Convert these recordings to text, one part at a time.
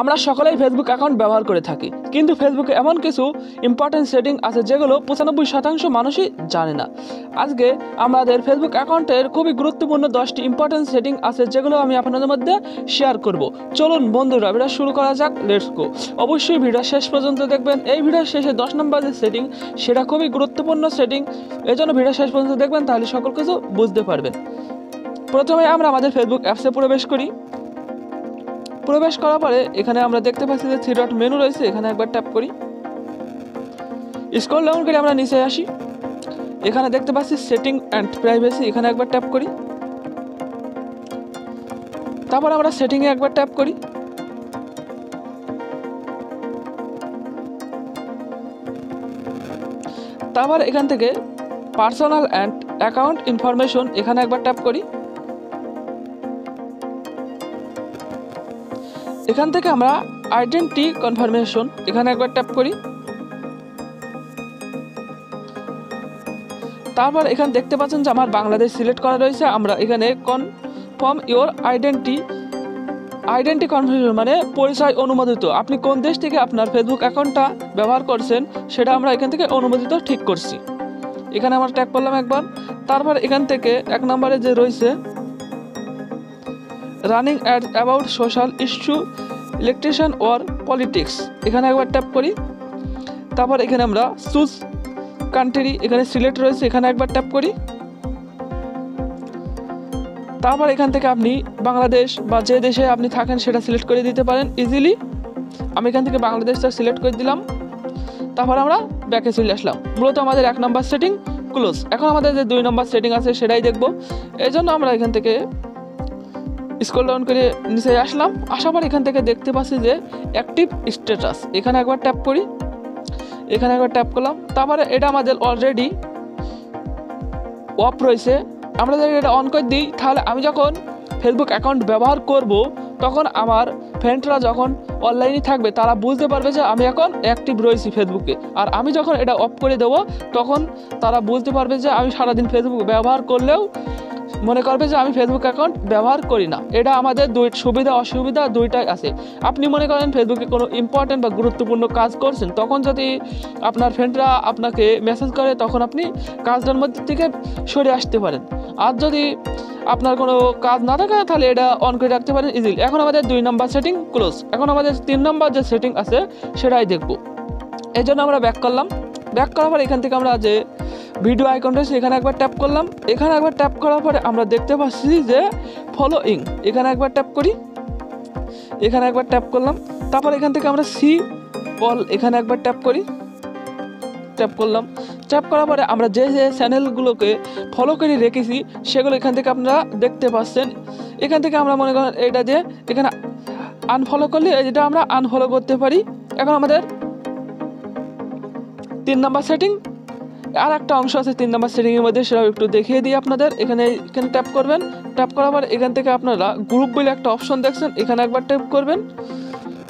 আমরা সকলেই Facebook account ব্যবহার করে থাকি, কিন্তু ফেসবুকে এমন কিছু ইম্পর্টেন্ট সেটিং আছে যেগুলো 95% মানুষই জানে না। আজকে আমাদের ফেসবুক অ্যাকাউন্টের খুবই গুরুত্বপূর্ণ 10টি ইম্পর্টেন্ট সেটিং আছে যেগুলো আমি আপনাদের মধ্যে শেয়ার করব। চলুন বন্ধুরা, ভিডিও শুরু করা যাক, লেটস গো। অবশ্যই ভিডিও শেষ পর্যন্ত দেখবেন। এই ভিডিওর শেষে 10 নম্বর যে সেটিং, সেটা খুবই গুরুত্বপূর্ণ সেটিং, এই জন্য ভিডিও শেষ পর্যন্ত দেখবেন, তাহলে সকল কিছু বুঝতে পারবেন। প্রথমে আমরা আমাদের ফেসবুক অ্যাপসে প্রবেশ করি। প্রবেশ করার পরে এখানে আমরা দেখতে পাচ্ছি যে 3 ডট মেনু রয়েছে, এখানে একবার ট্যাপ করি। স্ক্রল ডাউন করে আমরা নিচে আসি, এখানে দেখতে পাচ্ছি সেটিং অ্যান্ড প্রাইভেসি, এখানে একবার ট্যাপ করি। তারপর আমরা সেটিংয়ে একবার ট্যাপ করি। তারপর এখান থেকে পার্সোনাল অ্যান্ড অ্যাকাউন্ট ইনফরমেশন, এখানে একবার ট্যাপ করি। এখান থেকে আমরা আইডেন্টিটি কনফার্মেশন, এখানে একবার ট্যাপ করি। তারপর এখানে দেখতে পাচ্ছেন যে আমার বাংলাদেশ সিলেক্ট করা রয়েছে। আমরা এখানে কনফার্ম ইওর আইডেন্টি কনফার্মেশন মানে পরিচয় অনুমোদিত, আপনি কোন দেশ থেকে আপনার ফেসবুক অ্যাকাউন্টটা ব্যবহার করছেন সেটা আমরা এখান থেকে অনুমোদিত ঠিক করছি, এখানে আমরা ট্যাপ করলাম একবার। তারপর এখান থেকে 1 নম্বরে যে রয়েছে running ad about social issue, election or politics, এখানে একবার ট্যাপ করি। তারপর এখানে আমরা চুজ কান্ট্রি, এখানে সিলেক্ট রয়েছে, এখানে একবার ট্যাপ করি। তারপর এখান থেকে আপনি বাংলাদেশ বা যে দেশে আপনি থাকেন সেটা সিলেক্ট করে দিতে পারেন ইজিলি। আমি এখান থেকে বাংলাদেশটা সিলেক্ট করে দিলাম। তারপর আমরা ব্যাকে চলে আসলাম। মূলত আমাদের 1 নম্বর সেটিং ক্লোজ। এখন আমাদের যে 2 নম্বর সেটিং আছে সেটাই দেখব। এই জন্য আমরা এখান থেকে স্ক্রল ডাউন করে নিচে আসলাম। আসার পর এখান থেকে দেখতে পাচ্ছি যে অ্যাক্টিভ স্ট্যাটাস, এখানে একবার ট্যাপ করি। এখানে একবার ট্যাপ করলাম। তারপরে এটা আমাদের অলরেডি অফ রয়েছে, আমরা যদি এটা অন করে দিই তাহলে আমি যখন ফেসবুক অ্যাকাউন্ট ব্যবহার করব তখন আমার ফ্রেন্ডরা যখন অনলাইনে থাকবে তারা বুঝতে পারবে যে আমি এখন অ্যাক্টিভ রয়েছি ফেসবুকে। আর আমি যখন এটা অফ করে দেবো তখন তারা বুঝতে পারবে যে আমি সারাদিন ফেসবুক ব্যবহার করলেও মনে করবে যে আমি ফেসবুক অ্যাকাউন্ট ব্যবহার করি না। এটা আমাদের সুবিধা অসুবিধা দুইটাই আছে। আপনি মনে করেন ফেসবুকে কোনো ইম্পর্টেন্ট বা গুরুত্বপূর্ণ কাজ করছেন, তখন যদি আপনার ফ্রেন্ডরা আপনাকে মেসেজ করে তখন আপনি কাজটার মধ্যে থেকে সরে আসতে পারেন। আর যদি আপনার কোনো কাজ না থাকে তাহলে এটা অন করে রাখতে পারেন ইজিলি। এখন আমাদের 2 নম্বর সেটিং ক্লোজ। এখন আমাদের 3 নম্বর যে সেটিং আছে সেটাই দেখব। এই জন্য আমরা ব্যাক করলাম। ব্যাক করার পর এখান থেকে আমরা যে ভিডিও আইকন রয়েছে এখানে একবার ট্যাপ করলাম। এখানে একবার ট্যাপ করার পরে আমরা দেখতে পাচ্ছি যে ফলোইং, এখানে একবার ট্যাপ করি। এখানে একবার ট্যাপ করলাম। তারপর এখান থেকে আমরা সি অল, এখানে একবার ট্যাপ করি। ট্যাপ করলাম। ট্যাপ করার পরে আমরা যে যে চ্যানেলগুলোকে ফলো করে রেখেছি সেগুলো এখান থেকে আপনারা দেখতে পাচ্ছেন। এখান থেকে আমরা মনে করেন এটা যে এখানে আনফলো করলে এটা আমরা আনফলো করতে পারি। এখন আমাদের 3 নম্বর সেটিং, আর একটা অংশ আছে 3 নম্বর সেটিংয়ের মধ্যে, সেটাও একটু দেখিয়ে দিই আপনাদের। এখানে ট্যাপ করবেন। ট্যাপ করার পর এখান থেকে আপনারা গ্রুপ বলে একটা অপশন দেখছেন, এখানে একবার ট্যাপ করবেন।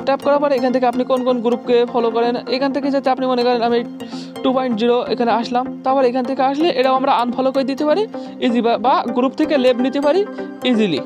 ট্যাপ করার পরে এখান থেকে আপনি কোন কোন গ্রুপকে ফলো করেন এখান থেকে যাতে আপনি মনে করেন আমি 2.0 এখানে আসলাম। তারপর এখান থেকে আসলে এটাও আমরা আনফলো করে দিতে পারি ইজি, বা গ্রুপ থেকে লেভ নিতে পারি ইজিলি।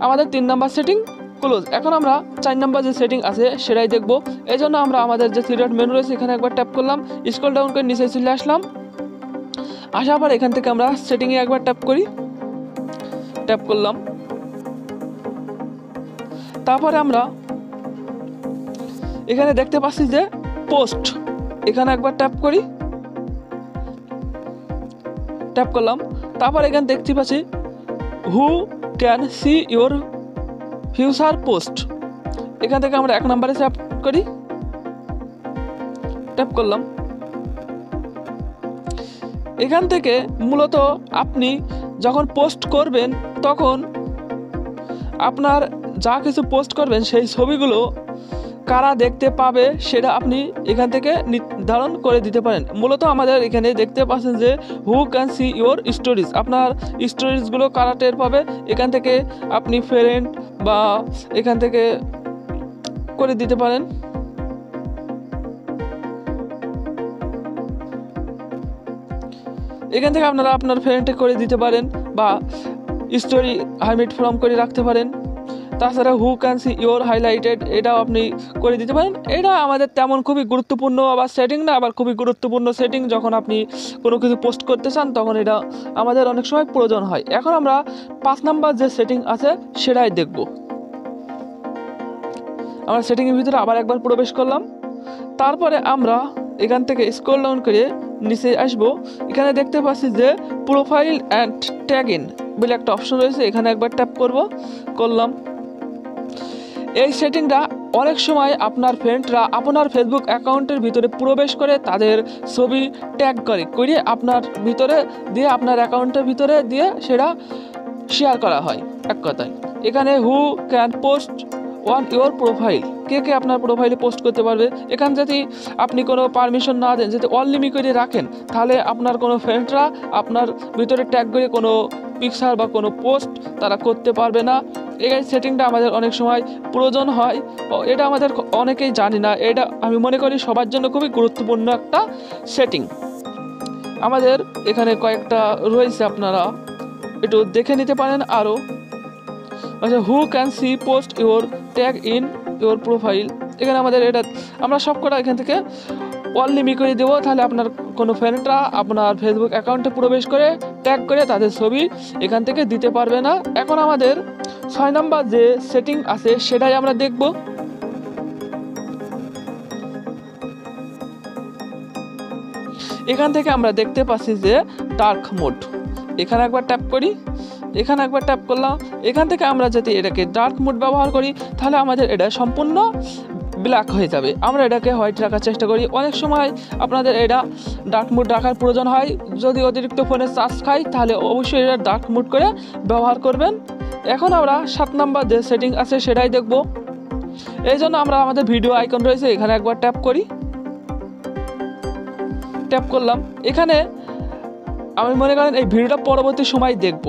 আমাদের 3 নম্বর সেটিং ক্লোজ। এখন আমরা 4 নম্বর যে সেটিং আছে সেটাই দেখব। এই জন্য আমরা আমাদের যে 3 ডট মেনু রয়েছে এখানে একবার ট্যাপ করলাম। স্ক্রল ডাউন করে নিচে চলে আসলাম। আসার পর এখান থেকে আমরা সেটিংয়ে একবার ট্যাপ করি। ট্যাপ করলাম। তারপরে আমরা এখানে দেখতে পাচ্ছি যে পোস্ট, এখানে একবার ট্যাপ করি। ট্যাপ করলাম। তারপর এখানে দেখতে পাচ্ছি who can see your future post, এখান থেকে আমরা 1 নম্বরে ট্যাপ করি। ট্যাপ করলাম। এখান থেকে মূলত আপনি যখন পোস্ট করবেন তখন আপনার যা কিছু পোস্ট করবেন সেই ছবিগুলো কারা দেখতে পাবে সেটা আপনি এখান থেকে নির্ধারণ করে দিতে পারেন। মূলত আমাদের এখানে দেখতে পাচ্ছেন যে who can see your stories, আপনার স্টোরিজগুলো কারা টের পাবে এখান থেকে আপনি ফ্রেন্ড বা এখান থেকে করে দিতে পারেন। এখান থেকে আপনারা আপনার ফ্রেন্ডে করে দিতে পারেন বা স্টোরি হাইলাইট ফ্রম করে রাখতে পারেন। তাছাড়া who can see your highlighted এটাও আপনি করে দিতে পারেন। এটা আমাদের তেমন খুবই গুরুত্বপূর্ণ আবার সেটিং না, আবার খুবই গুরুত্বপূর্ণ সেটিং। যখন আপনি কোনো কিছু পোস্ট করতে চান তখন এটা আমাদের অনেক সময় প্রয়োজন হয়। এখন আমরা 5 নাম্বার যে সেটিং আছে সেটাই দেখব। আমরা সেটিংয়ের ভিতরে আবার একবার প্রবেশ করলাম। তারপরে আমরা এখান থেকে স্ক্রল ডাউন করে নিচে আসবো। এখানে দেখতে পাচ্ছি যে প্রোফাইল অ্যান্ড ট্যাগ ইন বলে একটা অপশন রয়েছে, এখানে একবার ট্যাপ করলাম। এই সেটিংটা অনেক সময় আপনার ফ্রেন্ডরা আপনার ফেসবুক অ্যাকাউন্টের ভিতরে প্রবেশ করে তাদের ছবি ট্যাগ করে আপনার ভিতরে দিয়ে আপনার অ্যাকাউন্টের ভিতরে দিয়ে সেটা শেয়ার করা হয়। এক কথায় এখানে who can post on your profile, কে আপনার প্রোফাইলে পোস্ট করতে পারবে। এখানে যদি আপনি কোনো পারমিশন না দেন, যদি অল লিমিট করে রাখেন, তাহলে আপনার কোনো ফ্রেন্ডরা আপনার ভিতরে ট্যাগ করে কোনো পিকচার বা কোনো পোস্ট তারা করতে পারবে না। এই সেটিংটা আমাদের অনেক সময় প্রয়োজন হয়, এটা আমাদের অনেকেই জানি না। এটা আমি মনে করি সবার জন্য খুবই গুরুত্বপূর্ণ একটা সেটিং। আমাদের এখানে কয়েকটা রয়েছে, আপনারা একটু দেখে নিতে পারেন আরও। আচ্ছা, who can see post your tag in your profile, এখানে আমাদের এটা আমরা সব কটা এখান থেকে অল লিমিট করে দেবো। তাহলে আপনার কোনো ফ্রেন্ডরা আপনার ফেসবুক অ্যাকাউন্টে প্রবেশ করে ট্যাগ করে তাদের ছবি এখান থেকে দিতে পারবে না। এখন আমাদের 6 নাম্বার যে সেটিং আছে সেটাই আমরা দেখব। এখান থেকে আমরা দেখতে পাচ্ছি যে ডার্ক মোড, এখানে একবার ট্যাপ করি, এখানে একবার ট্যাপ করলাম। এখান থেকে আমরা যদি এটাকে ডার্ক মোড ব্যবহার করি তাহলে আমাদের এটা সম্পূর্ণ ব্ল্যাক হয়ে যাবে। আমরা এটাকে হোয়াইট রাখার চেষ্টা করি। অনেক সময় আপনাদের এটা ডার্ক মোড রাখার প্রয়োজন হয়, যদি অতিরিক্ত ফোনে চার্জ খাই তাহলে অবশ্যই এটা ডার্ক মোড করে ব্যবহার করবেন। এখন আমরা 7 নাম্বার যে সেটিং আছে সেটাই দেখব। এই জন্য আমরা আমাদের ভিডিও আইকন রয়েছে, এখানে একবার ট্যাপ করি, ট্যাপ করলাম। এখানে আমি মনে করেন এই ভিডিওটা পরবর্তী সময় দেখব,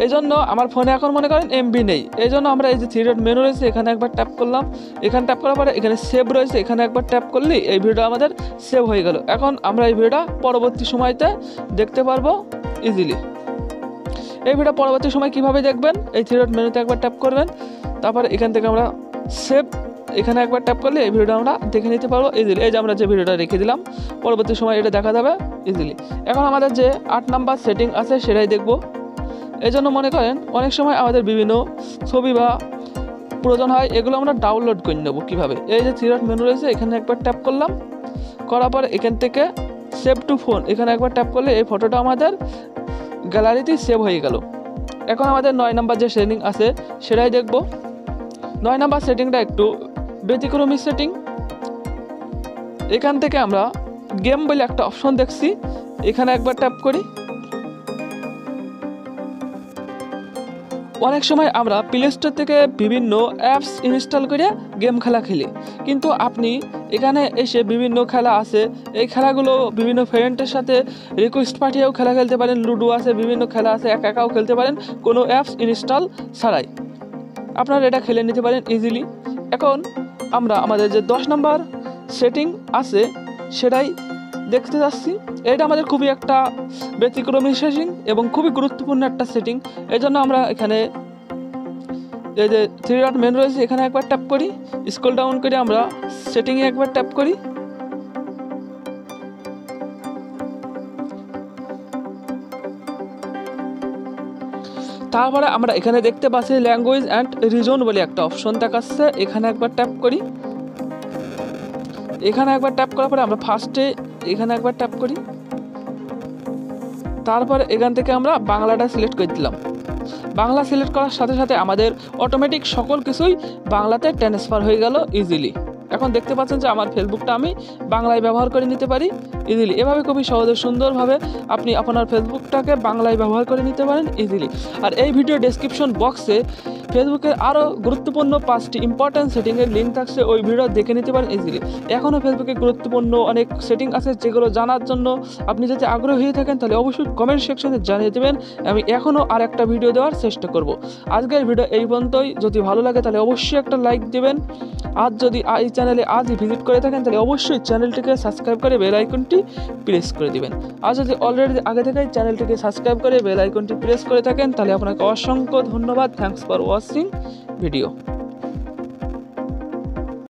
এই জন্য আমার ফোনে এখন মনে করেন এমবি নেই, এই জন্য আমরা এই যে 3 ডট মেনু রয়েছে এখানে একবার ট্যাপ করলাম। এখানে ট্যাপ করার পরে এখানে সেভ রয়েছে, এখানে একবার ট্যাপ করলে এই ভিডিওটা আমাদের সেভ হয়ে গেল। এখন আমরা এই ভিডিওটা পরবর্তী সময়তে দেখতে পারবো ইজিলি। এই ভিডিও পরবর্তী সময় কিভাবে দেখবেন, এই 3 ডট মেনুতে একবার ট্যাপ করবেন, তারপর এখান থেকে আমরা সেভ এখানে একবার ট্যাপ করলে এই ভিডিওটা আমরা দেখে নিতে পারবো ইজিলি। এই যে আমরা যে ভিডিওটা রেখে দিলাম পরবর্তী সময় এটা দেখা যাবে ইজিলি। এখন আমাদের যে 8 নাম্বার সেটিং আছে সেটাই দেখব। এই জন্য মনে করেন অনেক সময় আমাদের বিভিন্ন ছবি বা প্রয়োজন হয়, এগুলো আমরা ডাউনলোড করে নেব কীভাবে। এই যে 3 ডট মেনু রয়েছে এখানে একবার ট্যাপ করলাম, করার পর এখান থেকে সেভ টু ফোন এখানে একবার ট্যাপ করলে এই ফটোটা আমাদের গ্যালারিতে সেভ হয়ে গেল। এখন আমাদের 9 নাম্বার যে সেটিং আছে সেটাই দেখব। 9 নাম্বার সেটিংটা একটু ব্যতিক্রমী সেটিং। এখান থেকে আমরা গেম বলে একটা অপশন দেখছি, এখানে একবার ট্যাপ করি। অনেক সময় আমরা প্লে স্টোর থেকে বিভিন্ন অ্যাপস ইনস্টল করে গেম খেলা খেলি, কিন্তু আপনি এখানে এসে বিভিন্ন খেলা আছে, এই খেলাগুলো বিভিন্ন ফ্রেন্ডের সাথে রিকোয়েস্ট পাঠিয়েও খেলা খেলতে পারেন। লুডো আছে, বিভিন্ন খেলা আছে, একাও খেলতে পারেন কোনো অ্যাপস ইনস্টল ছাড়াই, আপনারা এটা খেলে নিতে পারেন ইজিলি। এখন আমরা আমাদের যে 10 নাম্বার সেটিং আছে সেটাই দেখতে যাচ্ছি। এটা আমাদের খুবই একটা ব্যতিক্রমী সেটিং এবং খুবই গুরুত্বপূর্ণ একটা সেটিং। এই জন্য আমরা এখানে এই যে 3 ডট মেনু রয়েছে এখানে একবার ট্যাপ করি, স্ক্রল ডাউন করে আমরা সেটিংয়ে একবার ট্যাপ করি। তারপরে আমরা এখানে দেখতে পাচ্ছি ল্যাঙ্গুয়েজ অ্যান্ড রিজন বলে একটা অপশন দেখাচ্ছে, এখানে একবার ট্যাপ করি। এখানে একবার ট্যাপ করার পরে আমরা ফার্স্টে এখানে একবার ট্যাপ করি, তারপরে এখান থেকে আমরা বাংলাটা সিলেক্ট করে দিলাম। বাংলা সিলেক্ট করার সাথে সাথে আমাদের অটোমেটিক সকল কিছুই বাংলাতে ট্রান্সফার হয়ে গেল ইজিলি। এখন দেখতে পাচ্ছেন যে আমার ফেসবুকটা আমি বাংলায় ব্যবহার করে নিতে পারি ইজিলি। এভাবে খুবই সহজে সুন্দরভাবে আপনি আপনার ফেসবুকটাকে বাংলায় ব্যবহার করে নিতে পারেন ইজিলি। আর এই ভিডিও ডেসক্রিপশন বক্সে ফেসবুকের আরও গুরুত্বপূর্ণ 5টি ইম্পর্ট্যান্ট সেটিংয়ের লিঙ্ক থাকছে, ওই ভিডিও দেখে নিতে পারেন ইজিলি। এখনও ফেসবুকে গুরুত্বপূর্ণ অনেক সেটিং আছে যেগুলো জানার জন্য আপনি যদি আগ্রহী হয়ে থাকেন তাহলে অবশ্যই কমেন্ট সেকশনে জানিয়ে দেবেন, আমি এখনও আর একটা ভিডিও দেওয়ার চেষ্টা করব। আজকের ভিডিও এই পর্যন্তই, যদি ভালো লাগে তাহলে অবশ্যই একটা লাইক দেবেন। আজ যদি এই চ্যানেলে আজই ভিজিট করে থাকেন তাহলে অবশ্যই চ্যানেলটিকে সাবস্ক্রাইব করে বেল আইকনটি প্রেস করে দিবেন। আর যদি অলরেডি আগে থেকেই চ্যানেলটিকে সাবস্ক্রাইব করে বেল আইকনটি প্রেস করে থাকেন তাহলে আপনাকে অসংখ্য ধন্যবাদ। Thanks for watching video.